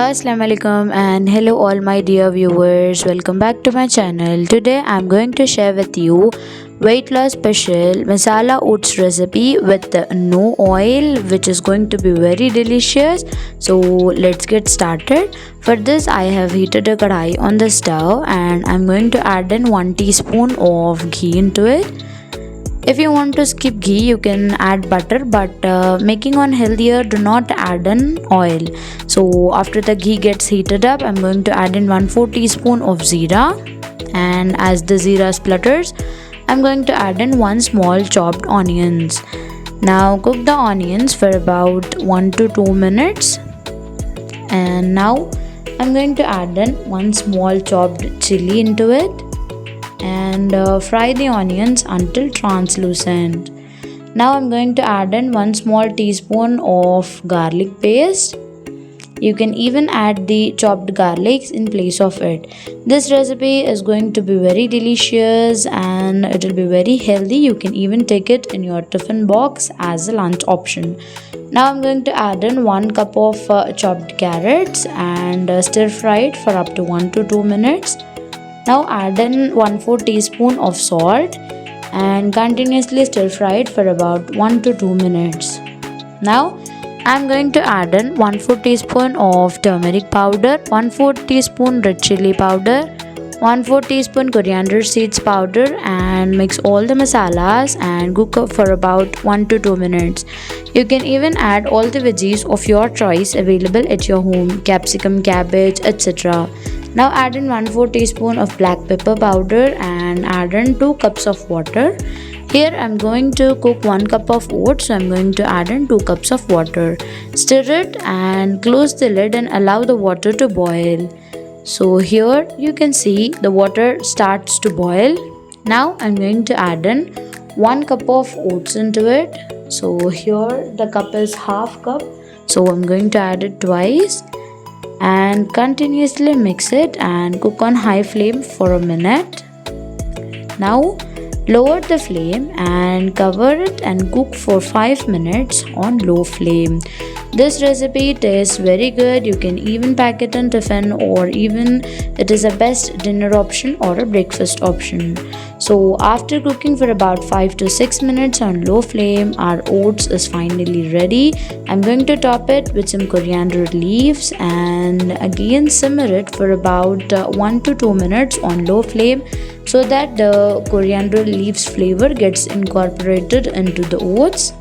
Assalamualaikum and hello all my dear viewers, welcome back to my channel. Today I'm going to share with you weight loss special masala oats recipe with no oil, which is going to be very delicious. So let's get started. For this I have heated a kadai on the stove and I'm going to add in 1 teaspoon of ghee into it. If you want to skip ghee, you can add butter, but making one healthier, do not add in oil. So after the ghee gets heated up, I'm going to add in 1/4 teaspoon of jeera, and as the jeera splutters, I'm going to add in 1 small chopped onions. Now cook the onions for about 1 to 2 minutes, and now I'm going to add in 1 small chopped chili into it and fry the onions until translucent. Now I'm going to add in 1 small teaspoon of garlic paste. You can even add the chopped garlics in place of it. This recipe is going to be very delicious and it will be very healthy. You can even take it in your tiffin box as a lunch option. Now I'm going to add in 1 cup of chopped carrots and stir fry it for up to 1 to 2 minutes. Now add in 1/4 teaspoon of salt and continuously stir fry it for about 1 to 2 minutes. Now I'm going to add in 1/4 teaspoon of turmeric powder, 1/4 teaspoon red chili powder, 1/4 teaspoon coriander seeds powder, and mix all the masalas and cook up for about 1 to 2 minutes. You can even add all the veggies of your choice available at your home, capsicum, cabbage, etc. Now add in 1/4 teaspoon of black pepper powder and add in 2 cups of water. Here I'm going to cook 1 cup of oats, so I'm going to add in 2 cups of water. Stir it and close the lid and allow the water to boil. So here you can see the water starts to boil. Now I'm going to add in 1 cup of oats into it. So here the cup is half cup, so I'm going to add it twice and continuously mix it and cook on high flame for a minute. Now lower the flame and cover it and cook for 5 minutes on low flame. This recipe tastes very good. You can even pack it in tiffin, or even it is a best dinner option or a breakfast option. So after cooking for about 5 to 6 minutes on low flame, our oats is finally ready. I'm going to top it with some coriander leaves and again simmer it for about 1 to 2 minutes on low flame, so that the coriander leaves flavor gets incorporated into the oats.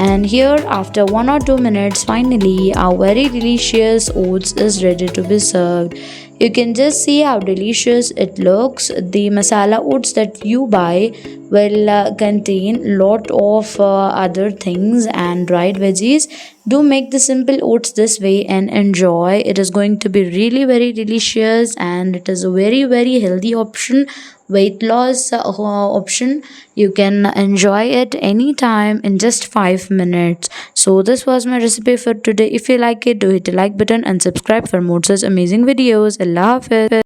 And here after 1 or 2 minutes, finally our very delicious oats is ready to be served. You can just see how delicious it looks. The masala oats that you buy will contain lot of other things and dried veggies. Do make the simple oats this way and enjoy. It is going to be really very delicious and it is a very healthy option, weight loss option. You can enjoy it anytime in just 5 minutes. So this was my recipe for today. If you like it, do hit the like button and subscribe for more such amazing videos. Allah Hafiz.